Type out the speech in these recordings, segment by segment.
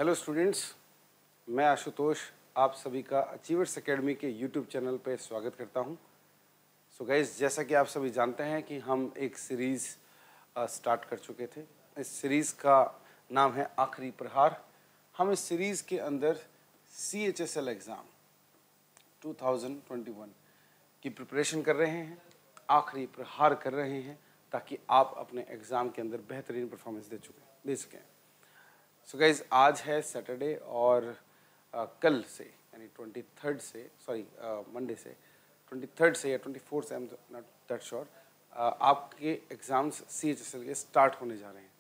Hello students, मैं आशुतोष आप सभी का अचीवर्स एकेडमी के यूट्यूब चैनल पर स्वागत करता हूं। सो गाइस, जैसा कि आप सभी जानते हैं कि हम एक सीरीज़ स्टार्ट कर चुके थे। इस सीरीज़ का नाम है आखिरी प्रहार। हम इस सीरीज़ के अंदर CHSL एग्ज़ाम 2021 की प्रिपरेशन कर रहे हैं, आखिरी प्रहार कर रहे हैं ताकि आप अपने एग्ज़ाम के अंदर बेहतरीन परफॉर्मेंस दे सकें। सो गाइज, आज है सैटरडे और कल से यानी 23rd से मंडे से 23rd से या 24 से, I am not that sure, आपके एग्ज़ाम्स CHSL के स्टार्ट होने जा रहे हैं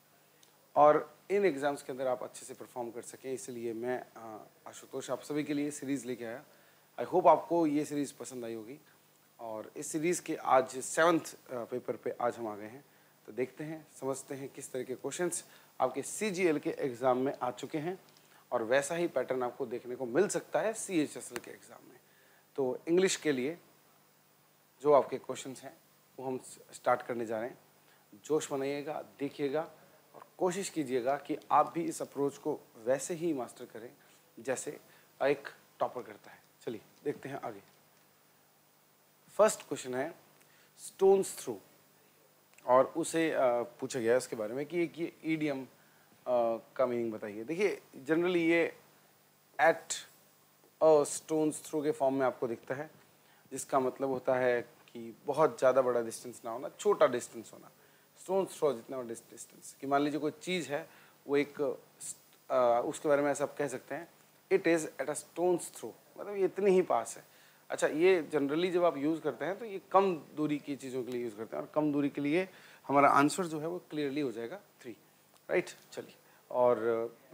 और इन एग्ज़ाम्स के अंदर आप अच्छे से परफॉर्म कर सकें, इसलिए मैं आशुतोष आप सभी के लिए सीरीज़ लेके आया। आई होप आपको ये सीरीज़ पसंद आई होगी और इस सीरीज़ के आज 7th पेपर पे आज हम आ गए हैं। तो देखते हैं, समझते हैं किस तरह के क्वेश्चंस आपके CGL के एग्ज़ाम में आ चुके हैं और वैसा ही पैटर्न आपको देखने को मिल सकता है CHSL के एग्ज़ाम में। तो इंग्लिश के लिए जो आपके क्वेश्चंस हैं वो हम स्टार्ट करने जा रहे हैं। जोश बनाइएगा, देखिएगा और कोशिश कीजिएगा कि आप भी इस अप्रोच को वैसे ही मास्टर करें जैसे एक टॉपर करता है। चलिए देखते हैं आगे। फर्स्ट क्वेश्चन है स्टोन्स थ्रू और उसे पूछा गया है उसके बारे में कि एक ये ईडियम का मीनिंग बताइए। देखिए, जनरली ये एट अ स्टोन्स थ्रू के फॉर्म में आपको दिखता है, जिसका मतलब होता है कि बहुत ज़्यादा बड़ा डिस्टेंस ना होना, छोटा डिस्टेंस होना। स्टोन्स थ्रो जितना बड़ा डिस्टेंस कि मान लीजिए कोई चीज़ है, वो एक उसके बारे में ऐसा आप कह सकते हैं, it is at a stone's throw, मतलब ये इतनी ही पास है। अच्छा, ये जनरली जब आप यूज़ करते हैं तो ये कम दूरी की चीज़ों के लिए यूज़ करते हैं और कम दूरी के लिए हमारा आंसर जो है वो क्लियरली हो जाएगा 3, राइट। चलिए, और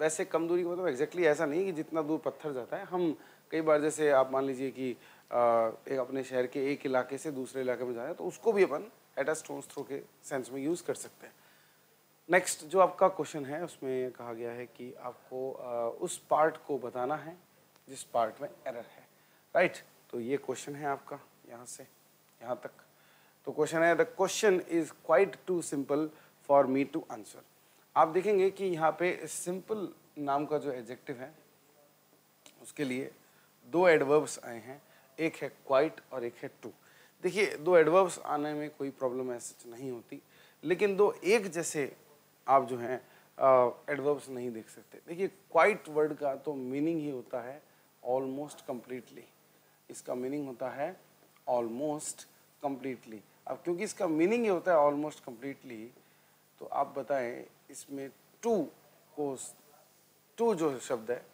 वैसे कम दूरी का मतलब एग्जैक्टली ऐसा नहीं कि जितना दूर पत्थर जाता है। हम कई बार, जैसे आप मान लीजिए कि एक अपने शहर के एक इलाके से दूसरे इलाके में जाए तो उसको भी अपन एट अ स्टोन्स थ्रो के सेंस में यूज़ कर सकते हैं। नेक्स्ट जो आपका क्वेश्चन है उसमें कहा गया है कि आपको उस पार्ट को बताना है जिस पार्ट में एरर है, राइट। तो ये क्वेश्चन है आपका यहाँ से यहाँ तक। तो क्वेश्चन है, the question is quite too simple for me to answer. आप देखेंगे कि यहाँ पे सिंपल नाम का जो एडजेक्टिव है उसके लिए 2 एडवर्ब्स आए हैं, एक है क्वाइट और एक है टू। देखिए, 2 एडवर्ब्स आने में कोई प्रॉब्लम ऐसे नहीं होती, लेकिन 2 एक जैसे आप जो हैं एडवर्ब्स नहीं देख सकते। देखिए, क्वाइट वर्ड का तो मीनिंग ही होता है ऑलमोस्ट कंप्लीटली। इसका मीनिंग होता है ऑलमोस्ट कंप्लीटली। अब क्योंकि इसका मीनिंग ही होता है ऑलमोस्ट कंप्लीटली, तो आप बताएं इसमें टू जो शब्द है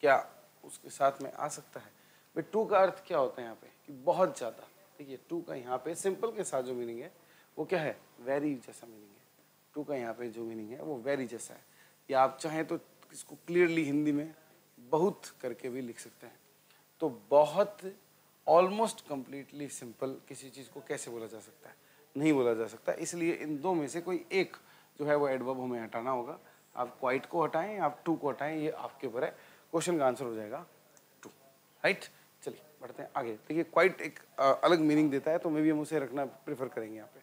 क्या उसके साथ में आ सकता है? भाई, टू का अर्थ क्या होता है यहाँ पे कि बहुत ज़्यादा। देखिए, टू का यहाँ पे सिंपल के साथ जो मीनिंग है वो क्या है? वेरी जैसा मीनिंग है। टू का यहाँ पे जो मीनिंग है वो वेरी जैसा है, या आप चाहें तो इसको क्लियरली हिंदी में बहुत करके भी लिख सकते हैं। तो बहुत ऑलमोस्ट कंप्लीटली सिंपल किसी चीज़ को कैसे बोला जा सकता है? नहीं बोला जा सकता। इसलिए इन 2 में से कोई एक जो है वो एडवर्ब हमें हटाना होगा। आप क्वाइट को हटाएं, आप टू को हटाएं, ये आपके ऊपर है। क्वेश्चन का आंसर हो जाएगा टू, राइट। चलिए बढ़ते हैं आगे। देखिए, क्वाइट एक अलग मीनिंग देता है, तो मे भी हम उसे रखना प्रेफर करेंगे यहाँ पे।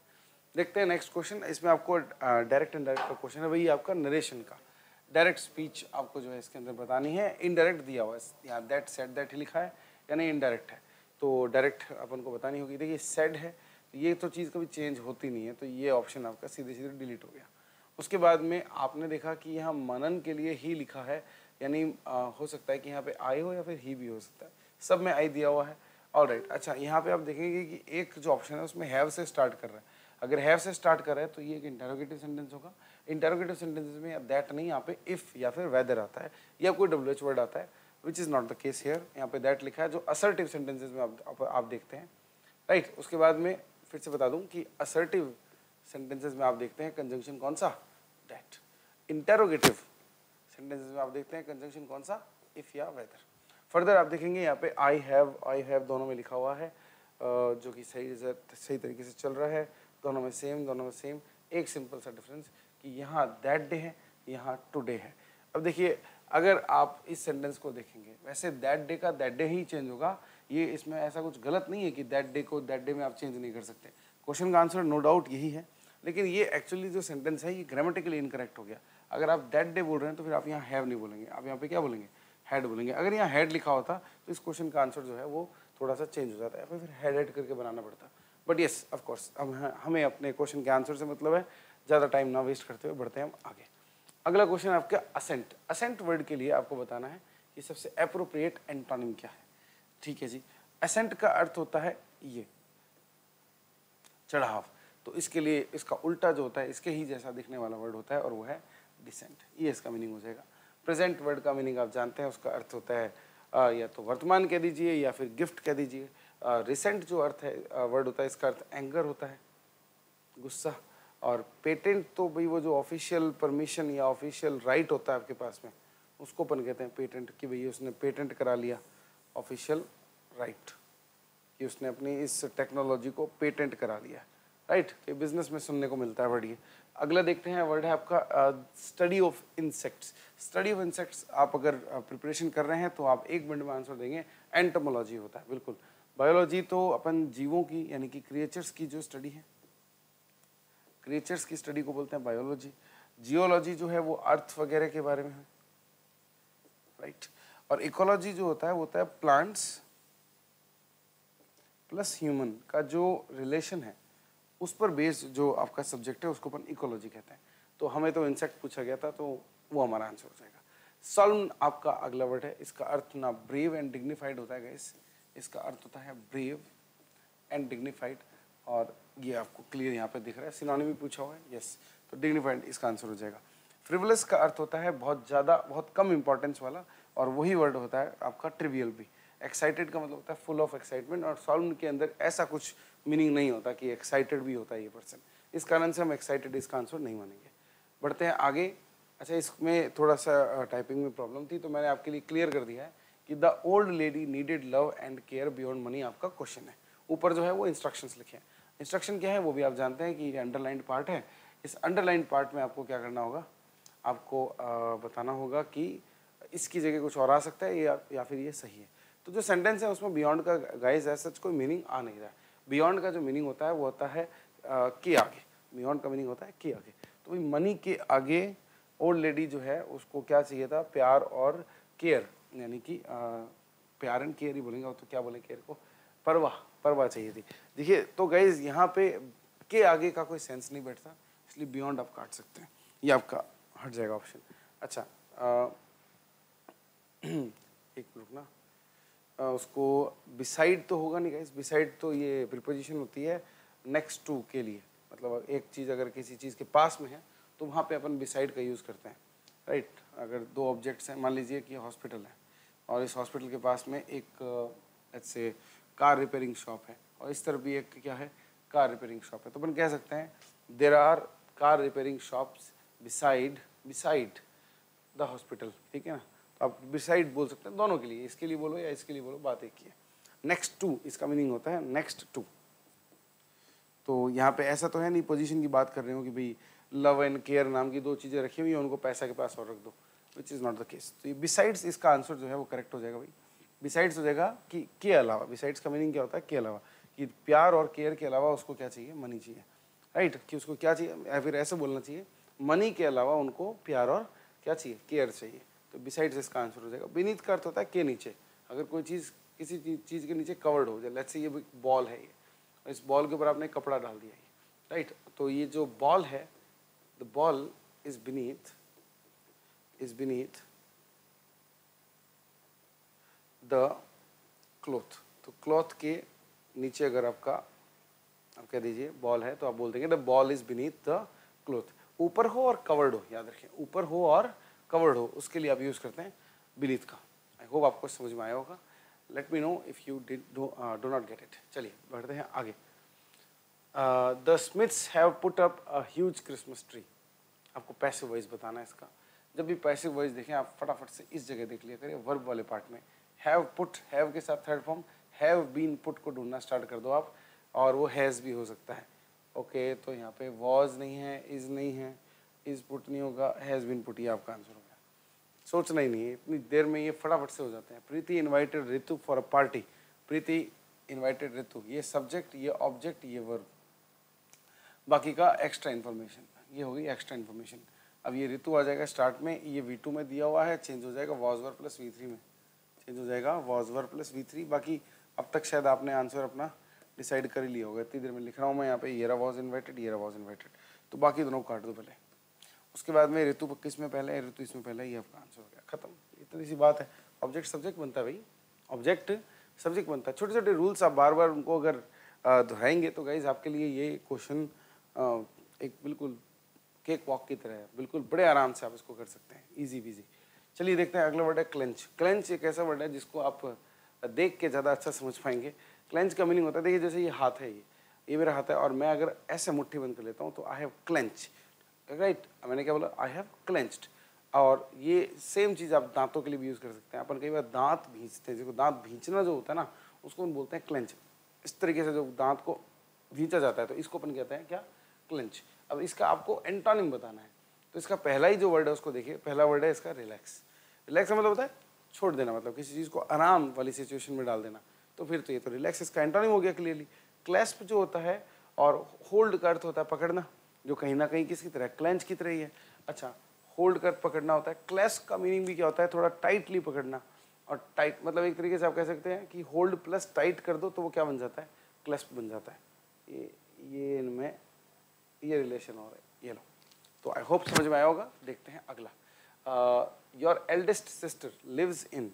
देखते हैं नेक्स्ट क्वेश्चन। इसमें आपको डायरेक्ट इनडायरेक्ट का क्वेश्चन है, वही आपका नरेशन का। डायरेक्ट स्पीच आपको जो है इसके अंदर बतानी है, इनडायरेक्ट दिया हुआ है यहाँ, दैट सेड दैट ही लिखा है, यानी इनडायरेक्ट है, तो डायरेक्ट अपन को बतानी होगी। देखिए, सेड है, ये तो चीज़ कभी चेंज होती नहीं है, तो ये ऑप्शन आपका सीधे सीधे डिलीट हो गया। उसके बाद में आपने देखा कि यहाँ मनन के लिए ही लिखा है, यानी हो सकता है कि यहाँ पे आई हो या फिर ही भी हो सकता है, सब में आई दिया हुआ है। ऑलराइट। अच्छा, यहाँ पे आप देखेंगे कि एक जो ऑप्शन है उसमें हैव से स्टार्ट कर रहा है। अगर हैव से स्टार्ट कर रहा है तो ये एक इंटरोगेटिव सेंटेंस होगा। इंटरोगेटिव सेंटेंसेस में दैट नहीं, यहाँ पे इफ या फिर वेदर आता है या कोई WH वर्ड आता है, which is not the case hair. यहाँ पे दैट लिखा है, जो असर्टिव सेंटेंसेस में आप देखते हैं, राइट। उसके बाद में फिर से बता दूं कि असर्टिव सेंटेंसेस में आप देखते हैं कंजंक्शन कौन सा? दैट। इंटरोगेटिव सेंटेंसेस में आप देखते हैं कंजंक्शन कौन सा? इफ या वेदर। फर्दर आप देखेंगे यहाँ पे आई हैव दोनों में लिखा हुआ है, जो कि सही तरीके से चल रहा है। दोनों में सेम। एक सिंपल सा डिफरेंस कि यहाँ दैट डे है, यहाँ टुडे है। अब देखिए, अगर आप इस सेंटेंस को देखेंगे, वैसे दैट डे का दैट डे ही चेंज होगा। ये इसमें ऐसा कुछ गलत नहीं है कि दैट डे को दैट डे में आप चेंज नहीं कर सकते। क्वेश्चन का आंसर नो डाउट यही है, लेकिन ये एक्चुअली जो सेंटेंस है ये ग्रामेटिकली इनकरेक्ट हो गया। अगर आप दैट डे बोल रहे हैं तो फिर आप यहाँ हैव नहीं बोलेंगे, आप यहाँ पे क्या बोलेंगे, हैड बोलेंगे। अगर यहाँ हैड लिखा होता तो इस क्वेश्चन का आंसर जो है वो थोड़ा सा चेंज हो जाता है, फिर हैड करके बनाना पड़ता। बट येस ऑफ कोर्स हमें अपने क्वेश्चन के आंसर से मतलब है, ज़्यादा टाइम ना वेस्ट करते हुए बढ़ते हैं हम आगे। अगला क्वेश्चन आपका असेंट। असेंट वर्ड के लिए आपको बताना है कि सबसे एप्रोप्रिएट एंटोनिम क्या है। ठीक है जी, असेंट का अर्थ होता है ये चढ़ाव, तो इसके लिए इसका उल्टा जो होता है इसके ही जैसा दिखने वाला वर्ड होता है और वो है डिसेंट, ये इसका मीनिंग हो जाएगा। प्रेजेंट वर्ड का मीनिंग आप जानते हैं, उसका अर्थ होता है या तो वर्तमान कह दीजिए या फिर गिफ्ट कह दीजिए। रिसेंट जो अर्थ है वर्ड होता है इसका अर्थ एंगर होता है, गुस्सा। और पेटेंट तो भाई वो जो ऑफिशियल परमिशन या ऑफिशियल राइट होता है आपके पास में, उसको अपन कहते हैं पेटेंट, कि भई उसने पेटेंट करा लिया, ऑफिशियल राइट, कि उसने अपनी इस टेक्नोलॉजी को पेटेंट करा लिया, राइट। तो बिजनेस में सुनने को मिलता है वर्ड ये। अगला देखते हैं वर्ड है आपका study of insects. Study of insects आप अगर प्रिपरेशन कर रहे हैं तो आप 1 मिनट में आंसर देंगे। एंटोमोलॉजी होता है, बिल्कुल। बायोलॉजी तो अपन जीवों की यानी कि क्रिएचर्स की जो स्टडी है, क्रिएचर्स की स्टडी को बोलते हैं बायोलॉजी। जियोलॉजी जो है वो अर्थ वगैरह के बारे में है, राइट। और इकोलॉजी जो होता है वो होता है प्लांट्स प्लस ह्यूमन का जो रिलेशन है उस पर बेस्ड जो आपका सब्जेक्ट है उसको अपन इकोलॉजी कहते हैं। तो हमें तो इंसेक्ट पूछा गया था तो वो हमारा आंसर हो जाएगा। सॉल्म आपका अगला वर्ड है, इसका अर्थ ना ब्रेव एंड डिग्निफाइड होता है गाइस, इसका अर्थ होता है ब्रेव एंड डिग्निफाइड, और ये आपको क्लियर यहाँ पे दिख रहा है, सिनोनिम भी पूछा हुआ है, यस। तो डिग्निफाइड इसका आंसर हो जाएगा। फ्रिवलस का अर्थ होता है बहुत ज़्यादा, बहुत कम इंपॉर्टेंस वाला, और वही वर्ड होता है आपका ट्रिवियल भी। एक्साइटेड का मतलब होता है फुल ऑफ एक्साइटमेंट, और सॉल्व के अंदर ऐसा कुछ मीनिंग नहीं होता कि एक्साइटेड भी होता है ये पर्सन, इस कारण से हम एक्साइटेड इसका आंसर नहीं मानेंगे। बढ़ते हैं आगे। अच्छा, इसमें थोड़ा सा टाइपिंग में प्रॉब्लम थी तो मैंने आपके लिए क्लियर कर दिया है कि the old lady needed love and care beyond money आपका क्वेश्चन है। ऊपर जो है वो इंस्ट्रक्शंस लिखे हैं। इंस्ट्रक्शन क्या है वो भी आप जानते हैं कि ये अंडरलाइंड पार्ट है। इस अंडरलाइंड पार्ट में आपको क्या करना होगा, आपको बताना होगा कि इसकी जगह कुछ और आ सकता है या फिर ये सही है। तो जो सेंटेंस है उसमें बियॉन्ड का गाइस ऐसा कोई मीनिंग आ नहीं रहा है। बियॉन्ड का जो मीनिंग होता है वो होता है के आगे, बियॉन्ड का मीनिंग होता है के आगे। तो भाई मनी के आगे ओल्ड लेडी जो है उसको क्या चाहिए था, प्यार और केयर, यानी कि प्यार एंड केयर ही बोलेंगे, तो क्या बोले केयर को, परवाह चाहिए थी। देखिए तो गाइज यहाँ पे के आगे का कोई सेंस नहीं बैठता, इसलिए बियॉन्ड आप काट सकते हैं, ये आपका हट जाएगा ऑप्शन। अच्छा एक मिनट ना, उसको बिसाइड तो होगा नहीं गाइस, बिसाइड तो ये प्रीपोजिशन होती है नेक्स्ट टू के लिए, मतलब एक चीज़ अगर किसी चीज़ के पास में है तो वहाँ पे अपन बिसाइड का यूज़ करते हैं, राइट। अगर 2 ऑब्जेक्ट्स हैं, मान लीजिए कि हॉस्पिटल है और इस हॉस्पिटल के पास में एक ऐसे कार रिपेयरिंग शॉप है और इस तरफ भी एक क्या है, कार रिपेयरिंग शॉप है, तो अपन कह सकते हैं there are car repairing shops beside the hospital, ठीक है ना। तो आप बिसाइड बोल सकते हैं दोनों के लिए, इसके लिए बोलो या इसके लिए बोलो, बात एक ही है। नेक्स्ट टू इसका मीनिंग होता है नेक्स्ट टू। तो यहाँ पे ऐसा तो है नहीं पोजीशन की बात कर रहे हो कि भाई लव एंड केयर नाम की 2 चीज़ें रखी हुई हैं, उनको पैसा के पास और रख दो, which is not the case. तो ये बिसाइड्स इसका आंसर जो है वो करेक्ट हो जाएगा भाई, बिसाइड्स हो जाएगा कि के अलावा। बिसाइड्स का मीनिंग क्या होता है, के अलावा, कि प्यार और केयर के अलावा उसको क्या चाहिए, मनी चाहिए, राइट। कि उसको क्या चाहिए, या फिर ऐसे बोलना चाहिए मनी के अलावा उनको प्यार और क्या चाहिए, केयर चाहिए। तो बिसाइड्स इसका आंसर हो जाएगा। बीनीथ का अर्थ होता है के नीचे, अगर कोई चीज़ किसी चीज़ के नीचे कवर्ड हो जाए, लेट्स से ये बॉल है, ये इस बॉल के ऊपर आपने कपड़ा डाल दिया है, राइट। तो ये जो बॉल है, the ball is beneath the cloth. तो क्लॉथ के नीचे अगर आप कह दीजिए बॉल है तो आप बोल देंगे the ball is beneath the cloth. ऊपर हो और कवर्ड हो, याद रखें, ऊपर हो और कवर्ड हो, उसके लिए आप यूज करते हैं बीनीथ का। आई होप आपको समझ में आया होगा। Let me know if you do not get it. चलिए बढ़ते हैं आगे। The Smiths have put up a huge Christmas tree. आपको पैसिव वॉइस बताना है इसका। जब भी पैसिव वॉइस देखें आप फटाफट से इस जगह देख लिया करिए, वर्ब वाले पार्ट में। हैव पुट, हैव के साथ third form have been put को ढूंढना स्टार्ट कर दो आप, और वो हैज़ भी हो सकता है। ओके तो यहाँ पे वॉज नहीं है, इज़ नहीं है, इज़ पुट नहीं होगा, हैज़ बीन पुट, ये आपका आंसर हो गया। सोचना ही नहीं है, इतनी देर में ये फटाफट से हो जाते हैं। Preeti invited Ritu for a party. Preeti invited Ritu, ये सब्जेक्ट, ये ऑब्जेक्ट, ये वर्ब। बाकी का एक्स्ट्रा इन्फॉर्मेशन, ये होगी एक्स्ट्रा इन्फॉर्मेशन। अब ये ऋतु आ जाएगा स्टार्ट में, ये V2 में दिया हुआ है, चेंज हो जाएगा वॉज वर प्लस V3 में, चेंज हो जाएगा वॉज वर प्लस V3। बाकी अब तक शायद आपने आंसर अपना डिसाइड कर ही लिया होगा। इतनी देर में लिख रहा हूँ मैं यहाँ पे, ये रहा वॉज इन्वाइटेड, ये रहा वॉज इन्वाइटेड, तो बाकी दोनों को काट दो पहले। उसके बाद में ऋतु किस में पहले, ऋतु इसमें पहले, ये आपका आंसर हो गया, खत्म। इतनी सी बात है। ऑब्जेक्ट सब्जेक्ट बनता है भाई, ऑब्जेक्ट सब्जेक्ट बनता है। छोटे छोटे रूल्स आप बार बार उनको अगर दोहराएंगे तो गाइज आपके लिए ये क्वेश्चन एक बिल्कुल केक वॉक की तरह है, बिल्कुल बड़े आराम से आप इसको कर सकते हैं, इजी बीजी। चलिए देखते हैं अगला वर्ड है क्लेंच। क्लेंच एक ऐसा वर्ड है जिसको आप देख के ज़्यादा अच्छा समझ पाएंगे। क्लेंच का मीनिंग होता है, देखिए जैसे ये हाथ है, ये मेरा हाथ है और मैं अगर ऐसे मुट्ठी बंद कर लेता हूँ तो आई हैव क्लेंच, राइट। मैंने क्या बोला, आई हैव क्लेंच्ड। और ये सेम चीज़ आप दांतों के लिए भी यूज़ कर सकते हैं। अपन कई बार दांत भींचते हैं, जिसको दांत भींचना जो होता है ना, उसको हम बोलते हैं क्लेंच। इस तरीके से जो दांत को भींचा जाता है तो इसको अपन कहते हैं क्या, क्लेंच। अब इसका आपको एंटोनिम बताना है, तो इसका पहला ही जो वर्ड है उसको देखिए। पहला वर्ड है इसका रिलैक्स। रिलैक्स का मतलब होता है छोड़ देना, मतलब किसी चीज़ को आराम वाली सिचुएशन में डाल देना। तो फिर तो ये तो रिलैक्स इसका एंटोनिम हो गया क्लियरली। क्लैस्प जो होता है और होल्ड का अर्थ होता है पकड़ना, जो कहीं ना कहीं किसकी तरह, क्लेंच की तरह ही है। अच्छा, होल्ड कर पकड़ना होता है। क्लैस्प का मीनिंग भी क्या होता है, थोड़ा टाइटली पकड़ना। और टाइट मतलब एक तरीके से आप कह सकते हैं कि होल्ड प्लस टाइट कर दो तो वो क्या बन जाता है, क्लैस्प बन जाता है। ये इनमें ये रिलेशन हो रहा है, ये लो। तो आई होप समझ में आया होगा। देखते हैं अगला। Your eldest sister lives in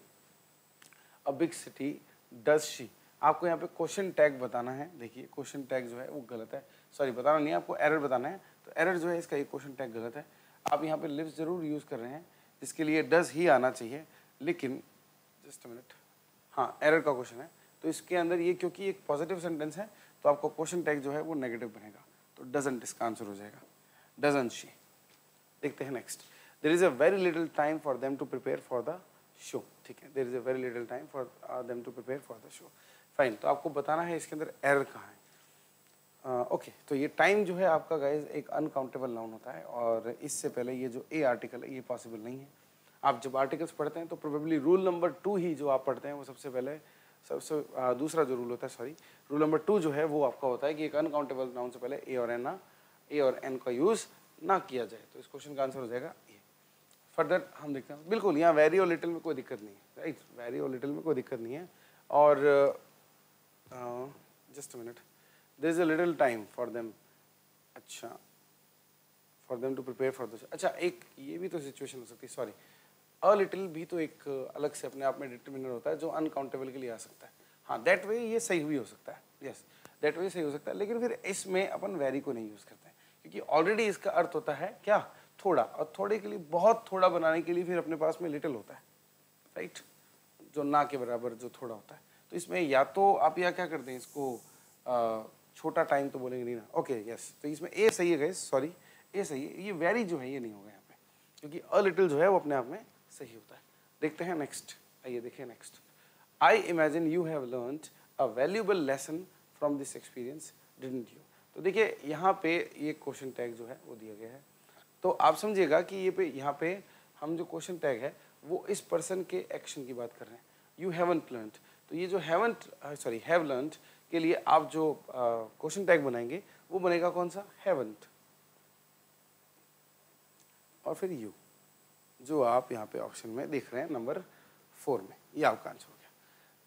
a big city, does she. आपको यहाँ पे क्वेश्चन टैग बताना है। देखिए क्वेश्चन टैग जो है वो गलत है, सॉरी बताना नहीं है, आपको एरर बताना है। तो एरर जो है इसका ये क्वेश्चन टैग गलत है। आप यहाँ पे लिव्स जरूर यूज़ कर रहे हैं, जिसके लिए डज ही आना चाहिए, लेकिन जस्ट अ मिनट, हाँ एरर का क्वेश्चन है। तो इसके अंदर ये क्योंकि एक पॉजिटिव सेंटेंस है तो आपको क्वेश्चन टैग जो है वो नेगेटिव बनेगा, तो डजंट इसका आंसर हो जाएगा, डजंट शी। देखते हैं next. There is a very little time for them to prepare for the show. ठीक है, there is a very little time for them to prepare for the show. Fine, तो आपको बताना है इसके अंदर एरर कहाँ है। ओके, तो ये टाइम जो है आपका गाइज एक अनकाउंटेबल नाउन होता है, और इससे पहले ये जो ए आर्टिकल है ये पॉसिबल नहीं है। आप जब आर्टिकल्स पढ़ते हैं तो प्रोबेबली रूल नंबर 2 ही जो आप पढ़ते हैं वो सबसे पहले, सबसे दूसरा जो रूल होता है, सॉरी रूल नंबर 2 जो है वो आपका होता है कि एक अनकाउंटेबल नाउन से पहले ए और एन का यूज़ ना किया जाए। तो इस क्वेश्चन का आंसर हो जाएगा ये। फर्दर हम देखते हैं, बिल्कुल यहाँ वेरी और लिटिल में कोई दिक्कत नहीं है, राइट, वेरी और लिटिल में कोई दिक्कत नहीं है। और just a minute, there is a little time for them, अच्छा for them to prepare for the, अच्छा एक ये भी तो सिचुएशन हो सकती है, सॉरी अ लिटिल भी तो एक अलग से अपने आप में डिटर्मिनर होता है जो अनकाउंटेबल के लिए आ सकता है। हाँ दैट वे ये सही भी हो सकता है, यस दैट वे सही हो सकता है, लेकिन फिर इसमें अपन वेरी को नहीं यूज़ करते हैं क्योंकि ऑलरेडी इसका अर्थ होता है क्या, थोड़ा, और थोड़े के लिए बहुत थोड़ा बनाने के लिए फिर अपने पास में लिटिल होता है, राइट, जो ना के बराबर जो थोड़ा होता है। तो इसमें या तो आप या क्या करते हैं इसको छोटा टाइम तो बोलेंगे नहीं ना, ओके यस, तो इसमें ए सही है गाइस, सॉरी ए सही है, ये वेरी जो है ये नहीं होगा यहाँ पे क्योंकि अ लिटिल जो है वो अपने आप में सही होता है। देखते हैं नेक्स्ट, आइए देखिए next. I imagine you have learned a valuable lesson from this experience, didn't you. तो देखिए यहाँ पे ये क्वेश्चन टैग जो है वो दिया गया है, तो आप समझिएगा कि ये पे यहाँ पे हम जो क्वेश्चन टैग है वो इस पर्सन के एक्शन की बात कर रहे हैं, यू हैवंट लर्नड। तो ये जो हैवंट सॉरी हैव लर्नड के लिए आप जो क्वेश्चन टैग बनाएंगे वो बनेगा कौन सा, हैवंट, और फिर यू, जो आप यहाँ पे ऑप्शन में देख रहे हैं नंबर 4 में, ये आपका आंसर हो गया।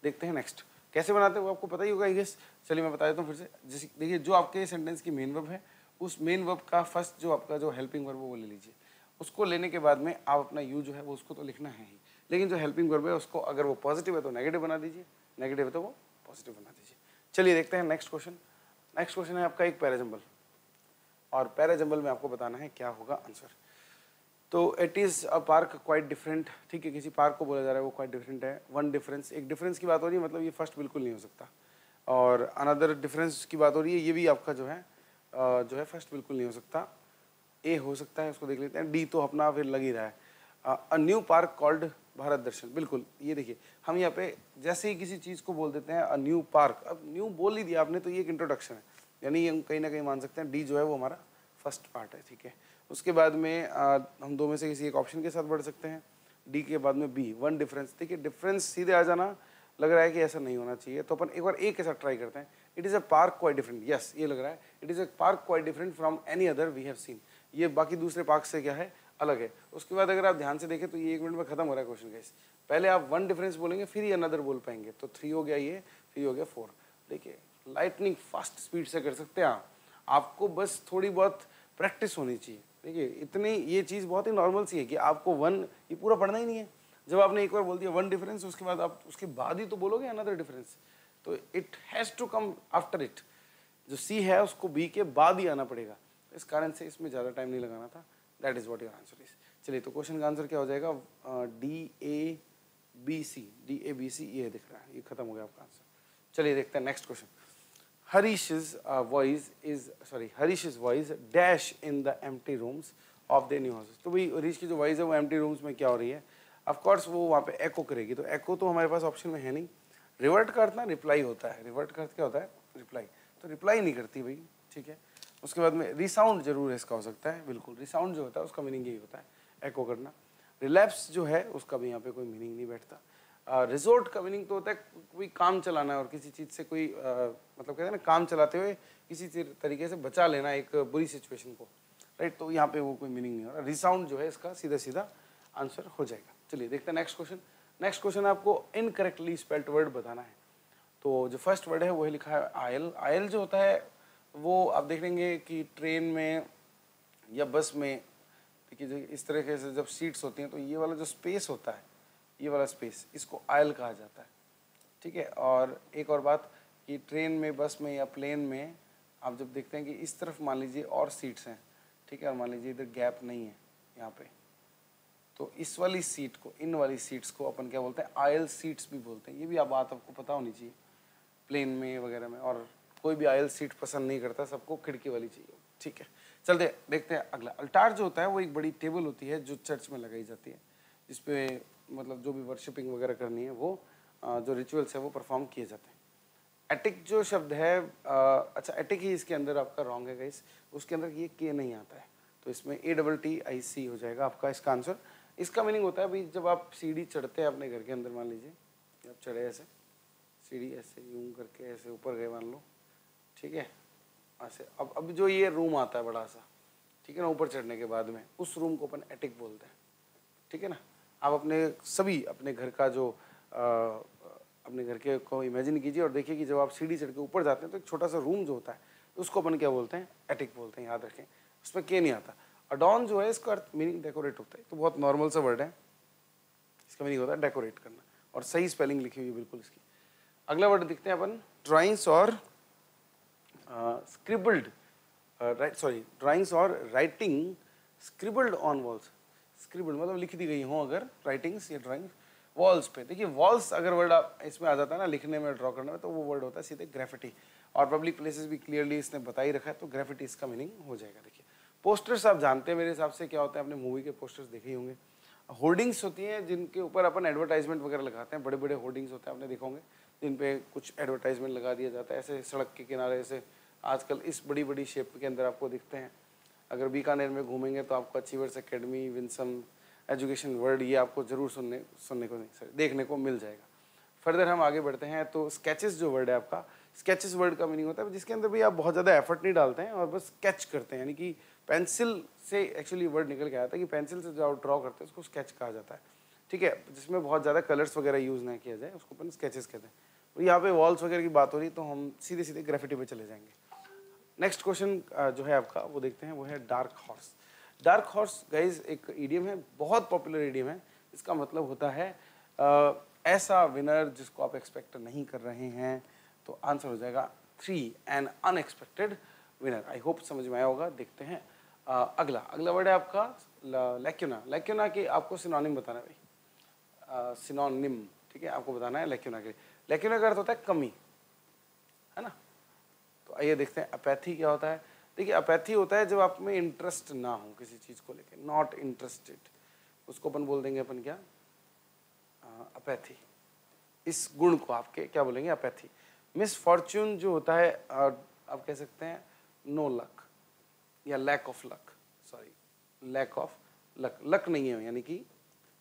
देखते हैं नेक्स्ट, कैसे बनाते हैं वो आपको पता ही होगा, यस चलिए मैं बता देता हूँ फिर से। जैसे देखिए जो आपके सेंटेंस की मेन वर्ब है, उस मेन वर्ब का फर्स्ट जो आपका जो हेल्पिंग वर्ब है वो ले लीजिए। उसको लेने के बाद में आप अपना यू जो है वो उसको तो लिखना है ही, लेकिन जो हेल्पिंग वर्ब है उसको अगर वो पॉजिटिव है तो नेगेटिव बना दीजिए, नेगेटिव है तो वो पॉजिटिव बना दीजिए। चलिए देखते हैं नेक्स्ट क्वेश्चन। नेक्स्ट क्वेश्चन है आपका एक पैराजम्बल, और पैराजम्बल में आपको बताना है क्या होगा आंसर। तो it is a park quite different, ठीक है, किसी पार्क को बोला जा रहा है वो क्वाइट डिफरेंट है। वन डिफरेंस, एक डिफरेंस की बात हो रही है, मतलब ये फर्स्ट बिल्कुल नहीं हो सकता, और अनदर डिफरेंस की बात हो रही है, ये भी आपका जो है फर्स्ट बिल्कुल नहीं हो सकता। ए हो सकता है, उसको देख लेते हैं। डी तो अपना फिर लग ही रहा है। A new park called Bharat Darshan, बिल्कुल ये देखिए हम यहाँ पे जैसे ही किसी चीज़ को बोल देते हैं अ न्यू पार्क, अब न्यू बोल ही दिया आपने तो ये एक इंट्रोडक्शन है, यानी हम कहीं ना कहीं मान सकते हैं डी जो है वो हमारा फर्स्ट पार्ट है, ठीक है। उसके बाद में हम दो में से किसी एक ऑप्शन के साथ बढ़ सकते हैं। डी के बाद में बी, वन डिफरेंस, देखिए डिफरेंस सीधे आ जाना लग रहा है कि ऐसा नहीं होना चाहिए, तो अपन एक बार ए के साथ ट्राई करते हैं। It is a park quite different, yes ये लग रहा है, it is a park quite different from any other we have seen, ये बाकी दूसरे पार्क से क्या है, अलग है। उसके बाद अगर आप ध्यान से देखें तो ये 1 मिनट में खत्म हो रहा है क्वेश्चन गाइस। पहले आप 1 डिफरेंस बोलेंगे फिर ये अनदर बोल पाएंगे, तो 3 हो गया ये, फिर हो गया 4। देखिए लाइटनिंग फास्ट स्पीड से कर सकते हैं आप, आपको बस थोड़ी बहुत प्रैक्टिस होनी चाहिए। देखिए इतनी ये चीज़ बहुत ही नॉर्मल सी है कि आपको 1 ये पूरा पढ़ना ही नहीं है। जब आपने एक बार बोल दिया 1 डिफरेंस, उसके बाद आप उसके बाद ही तो बोलोगे अनदर डिफरेंस, तो it has to come after it. जो सी है उसको बी के बाद ही आना पड़ेगा, इस कारण से इसमें ज़्यादा टाइम नहीं लगाना था। That is what your answer is. चलिए तो क्वेश्चन का आंसर क्या हो जाएगा, DABC, DABC ये दिख रहा है, ये खत्म हो गया आपका आंसर। चलिए देखते हैं next question. Harish's voice dash in the empty rooms of their new houses। तो भाई हरीश की जो वॉइस है वो एम्प्टी रूम्स में क्या हो रही है, ऑफ कोर्स वो वहाँ पे एको करेगी, तो एको तो हमारे पास ऑप्शन में है नहीं। रिवर्ट का अर्थ ना रिप्लाई होता है, रिवर्ट का अर्थ क्या होता है, रिप्लाई, तो रिप्लाई नहीं करती भाई, ठीक है। उसके बाद में रिसाउंड जरूर है इसका हो सकता है, बिल्कुल रिसाउंड जो होता है उसका मीनिंग यही होता है, एको करना। रिलैप्स जो है उसका भी यहाँ पे कोई मीनिंग नहीं बैठता। रिजोर्ट का मीनिंग तो होता है कोई काम चलाना है और किसी चीज़ से कोई मतलब कहते हैं ना काम चलाते हुए किसी तरीके से बचा लेना एक बुरी सिचुएशन को, राइट। तो यहाँ पे वो कोई मीनिंग नहीं हो रहा। रिसाउंड जो है इसका सीधा सीधा आंसर हो जाएगा। चलिए देखते हैं नेक्स्ट क्वेश्चन। नेक्स्ट क्वेश्चन आपको इनकरेक्टली स्पेल्ड वर्ड बताना है। तो जो फर्स्ट वर्ड है वो लिखा है आयल। आयल जो होता है वो आप देख लेंगे कि ट्रेन में या बस में, देखिए इस तरीके से जब सीट्स होती हैं तो ये वाला जो स्पेस होता है, ये वाला स्पेस, इसको आयल कहा जाता है, ठीक है। और एक और बात कि ट्रेन में, बस में या प्लेन में आप जब देखते हैं कि इस तरफ मान लीजिए और सीट्स हैं, ठीक है, और मान लीजिए इधर गैप नहीं है यहाँ पे, तो इस वाली सीट को, इन वाली सीट्स को अपन क्या बोलते हैं, आयल सीट्स भी बोलते हैं। ये भी आप बात आपको पता होनी चाहिए प्लेन में वगैरह में। और कोई भी आयल सीट पसंद नहीं करता, सबको खिड़की वाली चाहिए, ठीक है। चलते देखते हैं अगला। अल्टार जो होता है वो एक बड़ी टेबल होती है जो चर्च में लगाई जाती है, जिसपे मतलब जो भी वर्शिपिंग वगैरह करनी है वो जो रिचुअल्स है वो परफॉर्म किए जाते हैं। एटिक जो शब्द है, अच्छा एटिक ही इसके अंदर आपका रॉन्ग है गाइस, उसके अंदर ये के नहीं आता है, तो इसमें ATTIC हो जाएगा आपका इसका आंसर। इसका मीनिंग होता है भाई जब आप सीढ़ी चढ़ते हैं अपने घर के अंदर, मान लीजिए आप चढ़े ऐसे, सीढ़ी ऐसे यूं करके ऐसे ऊपर गए मान लो, ठीक है, ऐसे। अब जो ये रूम आता है बड़ा सा, ठीक है ना, ऊपर चढ़ने के बाद में उस रूम को अपन एटिक बोलते हैं, ठीक है ना। आप अपने सभी अपने घर का जो अपने घर के को इमेजिन कीजिए और देखिए कि जब आप सीढ़ी चढ़ के ऊपर जाते हैं तो एक छोटा सा रूम जो होता है उसको अपन क्या बोलते हैं, एटिक बोलते हैं, याद रखें, उसमें के नहीं आता। अडॉर्न जो है इसका अर्थ मीनिंग डेकोरेट होता है, तो बहुत नॉर्मल सा वर्ड है, इसका मीनिंग होता है डेकोरेट करना, और सही स्पेलिंग लिखी हुई है बिल्कुल इसकी। अगला वर्ड दिखते हैं अपन, ड्राइंग्स और स्क्रिबल्ड, ड्राइंग्स और राइटिंग स्क्रिबल्ड ऑन वॉल्स। स्क्रिबल्ड मतलब लिख दी गई हो अगर राइटिंग्स या ड्राइंग्स वॉल्स पे। देखिए वॉल्स अगर वर्ड आप इसमें आ जाता है ना लिखने में, ड्रॉ करने में, तो वो वर्ड होता है सीधे ग्राफिटी, और पब्लिक प्लेसेस भी क्लियरली इसने बता ही रखा है, तो ग्राफिटी इसका मीनिंग हो जाएगा। देखिए पोस्टर्स आप जानते हैं मेरे हिसाब से क्या होता है, अपने मूवी के पोस्टर्स देखे ही होंगे। होर्डिंग्स होती हैं जिनके ऊपर अपन एडवर्टाइजमेंट वगैरह लगाते हैं, बड़े बड़े होर्डिंग्स होते हैं, आपने देखा होंगे, जिन पे कुछ एडवर्टाइजमेंट लगा दिया जाता है, ऐसे सड़क के किनारे से आजकल इस बड़ी बड़ी शेप के अंदर आपको दिखते हैं। अगर बीकानेर में घूमेंगे तो आपको achievers academy, Winsome education word, ये आपको जरूर सुनने को नहीं सर देखने को मिल जाएगा। फर्दर हम आगे बढ़ते हैं तो स्केचेस जो वर्ड है आपका, स्केचेस वर्ड का मीनिंग होता है जिसके अंदर भी आप बहुत ज़्यादा एफर्ट नहीं डालते हैं और बस स्केच करते हैं, यानी कि पेंसिल से एक्चुअली वर्ड निकल के आया था कि पेंसिल से जो आप ड्रॉ करते हैं उसको स्केच कहा जाता है, ठीक है, जिसमें बहुत ज़्यादा कलर्स वगैरह यूज़ ना किया जाए, उसको अपन स्केचेस कहते हैं। और यहाँ पे वॉल्स वगैरह की बात हो रही तो हम सीधे सीधे ग्राफिटी पे चले जाएंगे। नेक्स्ट क्वेश्चन जो है आपका वो देखते हैं, वो है dark horse. Dark horse guys एक इडियम है, बहुत पॉपुलर इडियम है। इसका मतलब होता है ऐसा विनर जिसको आप एक्सपेक्ट नहीं कर रहे हैं, तो आंसर हो जाएगा 3, N unexpected winner. I hope समझ में आया होगा। देखते हैं अगला वर्ड है आपका लैक्यूना। लैक्यूना के आपको सिनोनिम बताना है भाई, सिनोनिम, ठीक है, आपको बताना है लैक्यूना के। लैक्यूना का अर्थ होता है कमी, है ना। तो आइए देखते हैं अपैथी क्या होता है। देखिए अपैथी होता है जब आप में इंटरेस्ट ना हो किसी चीज़ को लेके, नॉट इंटरेस्टेड, उसको अपन बोल देंगे अपन क्या, अपैथी। इस गुण को आपके क्या बोलेंगे, अपैथी। मिसफॉर्च्यून जो होता है आप कह सकते हैं नो लक या lack of luck, sorry lack of luck, luck नहीं है यानी कि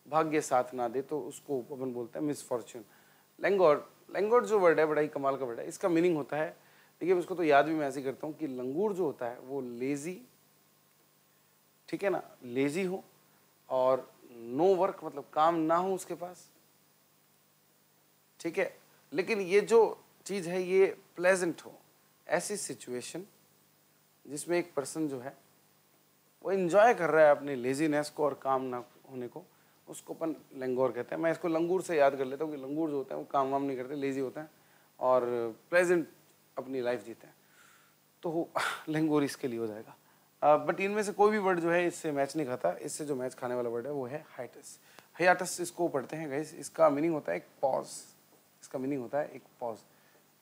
भाग्य साथ ना दे, तो उसको अपन बोलते हैं मिसफॉर्च्यून। लैंगोर, लैंगोर जो वर्ड है बड़ा ही कमाल का वर्ड है। इसका मीनिंग होता है देखिए उसको तो याद भी मैं ऐसे ही करता हूँ कि लंगूर जो होता है वो लेजी, ठीक है ना, लेजी हो और नो वर्क मतलब काम ना हो उसके पास, ठीक है। लेकिन ये जो चीज़ है ये प्लेजेंट हो, ऐसी सिचुएशन जिसमें एक पर्सन जो है वो एंजॉय कर रहा है अपने लेजीनेस को और काम ना होने को, उसको अपन लंगूर कहते हैं। मैं इसको लंगूर से याद कर लेता हूँ कि लंगूर जो होते हैं वो काम वाम नहीं करते, लेजी होते हैं और प्लेजेंट अपनी लाइफ जीते हैं, तो लंगूर इसके लिए हो जाएगा। बट इनमें से कोई भी वर्ड जो है इससे मैच नहीं खाता। इससे जो मैच खाने वाला वर्ड है वो है हाइटस। हाइटस इसको पढ़ते हैं गाइस, इसका मीनिंग होता है एक पॉज, इसका मीनिंग होता है एक पॉज,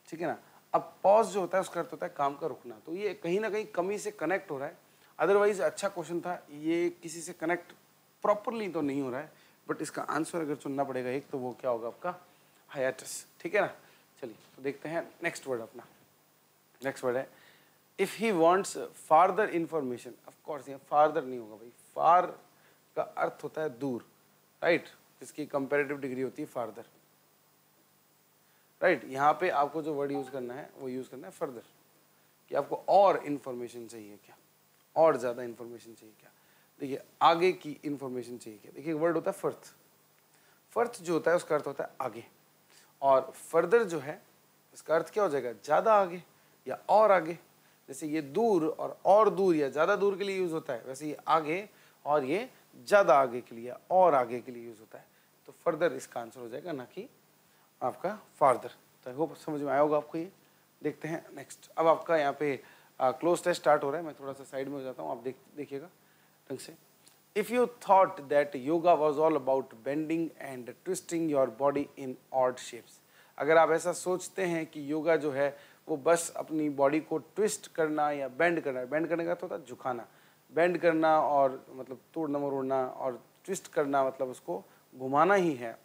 ठीक है ना। अब पॉज जो होता है उसका अर्थ होता है काम का रुकना, तो ये कहीं ना कहीं कमी से कनेक्ट हो रहा है। अदरवाइज अच्छा क्वेश्चन था, ये किसी से कनेक्ट प्रॉपरली तो नहीं हो रहा है, बट इसका आंसर अगर चुनना पड़ेगा एक, तो वो क्या होगा आपका हाइटस, ठीक है ना। चलिए तो देखते हैं नेक्स्ट वर्ड अपना। नेक्स्ट वर्ड है if he wants farther information. Of course यहाँ फार्दर नहीं होगा भाई, फार का अर्थ होता है दूर, राइट, जिसकी कंपैरेटिव डिग्री होती है फार्दर, राइट। यहाँ पे आपको जो वर्ड यूज करना है वो यूज करना है फर्दर, कि आपको और इंफॉर्मेशन चाहिए क्या, और ज्यादा इंफॉर्मेशन चाहिए क्या, देखिए आगे की इंफॉर्मेशन चाहिए क्या। देखिए वर्ड होता है फर्थ, फर्थ जो होता है उसका अर्थ होता है आगे, और फर्दर जो है इसका अर्थ क्या हो जाएगा, ज्यादा आगे या और आगे। जैसे ये दूर और दूर या ज्यादा दूर के लिए यूज होता है, वैसे ये आगे और ये ज्यादा आगे के लिए और आगे के लिए यूज होता है। तो फर्दर इसका आंसर हो जाएगा, ना कि आपका फार्दर। तो आई होप समझ में आया होगा आपको ये। देखते हैं नेक्स्ट। अब आपका यहाँ पे क्लोज टेस्ट स्टार्ट हो रहा है, मैं थोड़ा सा साइड में हो जाता हूँ, आप देखिएगा ढंग से। If you thought that yoga was all about bending and twisting your body in odd shapes, अगर आप ऐसा सोचते हैं कि योगा जो है वो बस अपनी बॉडी को ट्विस्ट करना या बेंड करना, बेंड करने का तो होता है झुकाना, बेंड करना और मतलब तोड़ना मरोड़ना, और ट्विस्ट करना मतलब उसको घुमाना ही है,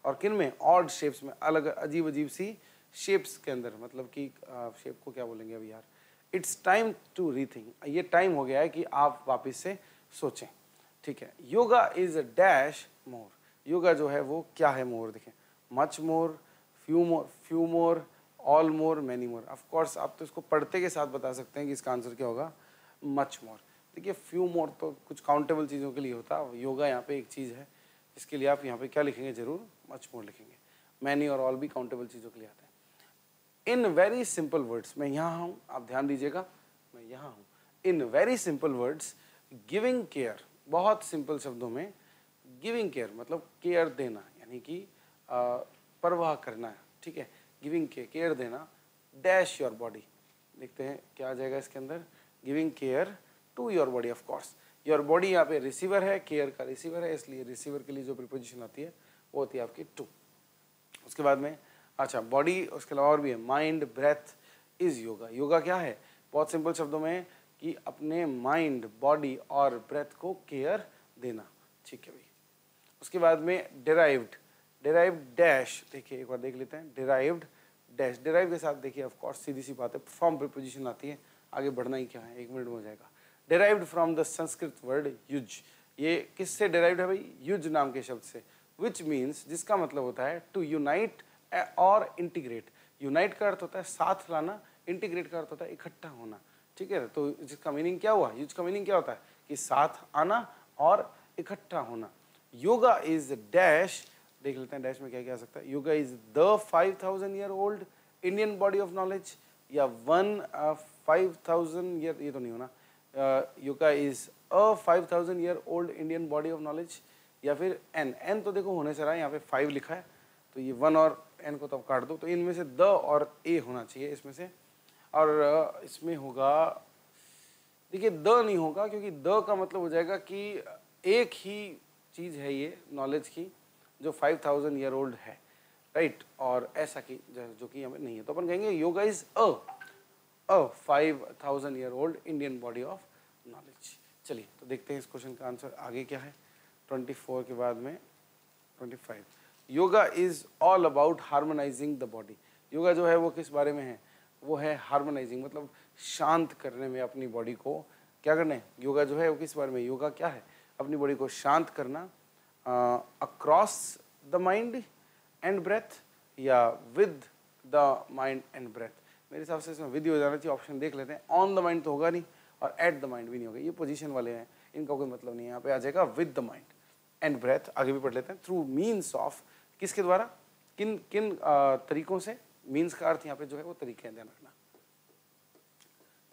और किन में, ऑड शेप्स में, अलग अजीब अजीब सी शेप्स के अंदर, मतलब कि शेप को क्या बोलेंगे अभी यार, इट्स टाइम टू रीथिंक, ये टाइम हो गया है कि आप वापस से सोचें, ठीक है। Yoga is a dash more, yoga जो है वो क्या है, मोर देखें, much more, few more, all more, many more. Of course आप तो इसको पढ़ते के साथ बता सकते हैं कि इसका आंसर क्या होगा, मच मोर। देखिए फ्यू मोर तो कुछ काउंटेबल चीज़ों के लिए होता है, योगा यहाँ पे एक चीज़ है, इसके लिए आप यहाँ पे क्या लिखेंगे, जरूर मच मोर लिखेंगे। मैनी और ऑल भी काउंटेबल चीज़ों के लिए आता है। इन वेरी सिंपल वर्ड्स, मैं यहाँ हूँ, आप ध्यान दीजिएगा, मैं यहाँ हूँ। In very simple words, giving care, बहुत सिंपल शब्दों में गिविंग केयर मतलब केयर देना, यानी कि परवाह करना, ठीक है। गिविंग केयर देना, डैश योर बॉडी, देखते हैं क्या आ जाएगा इसके अंदर, giving care to your body. Of course your body यहाँ पे रिसीवर है, केयर का रिसीवर है, इसलिए रिसीवर के लिए जो प्रीपोजिशन आती है वो होती है आपकी टू। उसके बाद में अच्छा बॉडी, उसके अलावा और भी है, mind, breath is yoga. Yoga क्या है, बहुत सिंपल शब्दों में कि अपने माइंड, बॉडी और ब्रेथ को केयर देना, ठीक है भाई। उसके बाद में डिराइव्ड, डिराइव्ड डैश, देखिए एक बार देख लेते हैं, डिराइव्ड डैश, डिराइव के साथ देखिए ऑफ कोर्स सीधी सी बात है, फ्रॉम प्रीपोजिशन आती है, आगे बढ़ना ही क्या है, 1 मिनट में हो जाएगा। Derived from the Sanskrit word use, ये किससे डिराइव्ड है भाई, युज नाम के शब्द से, विच मीन्स, जिसका मतलब होता है टू यूनाइट और इंटीग्रेट। यूनाइट का अर्थ होता है साथ लाना, इंटीग्रेट का अर्थ होता है इकट्ठा होना, ठीक है। तो जिसका मीनिंग क्या हुआ, युज का मीनिंग क्या होता है कि साथ आना और इकट्ठा होना। योगा इज डैश, देख लेते हैं डैश में क्या क्या आ सकता है। Yoga is the 5000 year old Indian body of knowledge, या 5000 ईयर, ये तो नहीं होना, yoga is a 5000 year old Indian body of knowledge, या फिर एन तो देखो होने से रहा है, यहाँ पे 5 लिखा है, तो ये 1 और एन को तो आप काट दो, तो इनमें से द और ए होना चाहिए इसमें से, और इसमें होगा, देखिए द नहीं होगा, क्योंकि द का मतलब हो जाएगा कि एक ही चीज़ है ये नॉलेज की जो 5000 ईयर ओल्ड है, राइट, और ऐसा की जो कि हमें नहीं है, तो अपन कहेंगे yoga is a 5000 year old Indian body of knowledge. चलिए तो देखते हैं इस क्वेश्चन का आंसर आगे क्या है। 24 के बाद में 25, yoga is all about harmonising the body. Yoga जो है वो किस बारे में है, वो है हार्मोनाइजिंग, मतलब शांत करने में अपनी बॉडी को, क्या करना है, योगा जो है वो किस बारे में, योगा क्या है, अपनी बॉडी को शांत करना across the mind and breath, या with the mind and breath. मेरे हिसाब से इसमें विद हो जाना चाहिए, ऑप्शन देख लेते हैं। ऑन द माइंड तो होगा नहीं और एट द माइंड भी नहीं होगा, ये पोजीशन वाले हैं, इनका कोई मतलब नहीं है। यहाँ पे आ जाएगा with the mind and breath. आगे भी पढ़ लेते हैं। थ्रू मीन्स ऑफ, किसके द्वारा, किन किन तरीकों से, मीन्स का अर्थ यहाँ पे जो है वो तरीके हैं, ध्यान रखना।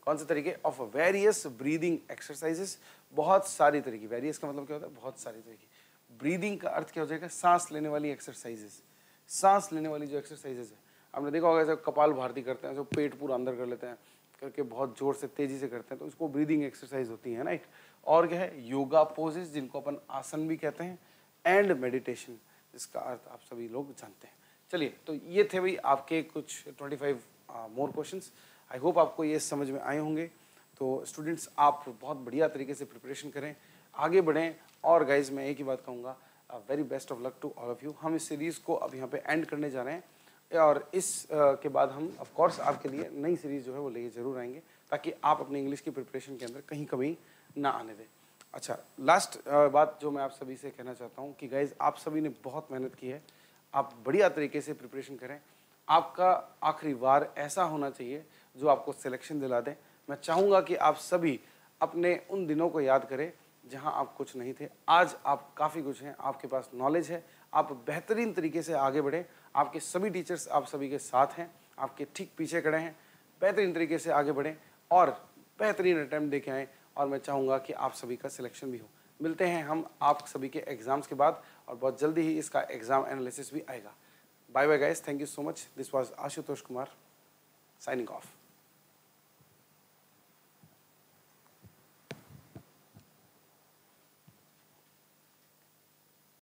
कौन से तरीके? ऑफ वेरियस ब्रीदिंग एक्सरसाइजेस, बहुत सारी तरीके। वेरियस का मतलब क्या होता है? बहुत सारी तरीके। ब्रीदिंग का अर्थ क्या हो जाएगा? सांस लेने वाली एक्सरसाइजेस। सांस लेने वाली जो एक्सरसाइजेस है, आपने देखा होगा ऐसे कपाल भारती करते हैं, जो पेट पूरा अंदर कर लेते हैं, करके बहुत जोर से तेजी से करते हैं, तो उसको ब्रीदिंग एक्सरसाइज होती है, राइट। और क्या है? योगा पोजेस, जिनको अपन आसन भी कहते हैं, एंड मेडिटेशन, जिसका अर्थ आप सभी लोग जानते हैं। चलिए, तो ये थे भाई आपके कुछ 25 मोर क्वेश्चंस। आई होप आपको ये समझ में आए होंगे। तो स्टूडेंट्स, आप बहुत बढ़िया तरीके से प्रिपरेशन करें, आगे बढ़ें। और गाइज, मैं एक ही बात कहूँगा, very best of luck to all of you. हम इस सीरीज़ को अब यहाँ पे एंड करने जा रहे हैं और इस के बाद हम ऑफ कोर्स आपके लिए नई सीरीज़ जो है वो लेके जरूर आएंगे, ताकि आप अपनी इंग्लिश की प्रिपरेशन के अंदर कहीं कभी ना आने दें। अच्छा, लास्ट बात जो मैं आप सभी से कहना चाहता हूँ कि गाइज, आप सभी ने बहुत मेहनत की है, आप बढ़िया तरीके से प्रिपरेशन करें। आपका आखिरी वार ऐसा होना चाहिए जो आपको सिलेक्शन दिला दे। मैं चाहूँगा कि आप सभी अपने उन दिनों को याद करें जहां आप कुछ नहीं थे। आज आप काफ़ी कुछ हैं, आपके पास नॉलेज है, आप बेहतरीन तरीके से आगे बढ़ें। आपके सभी टीचर्स आप सभी के साथ हैं, आपके ठीक पीछे खड़े हैं। बेहतरीन तरीके से आगे बढ़ें और बेहतरीन अटैम्प्ट देके आएँ, और मैं चाहूँगा कि आप सभी का सिलेक्शन भी हो। मिलते हैं हम आप सभी के एग्ज़ाम्स के बाद, और बहुत जल्दी ही इसका एग्ज़ाम एनालिसिस भी आएगा। Bye bye guys, thank you so much. This was Ashutosh Kumar signing of.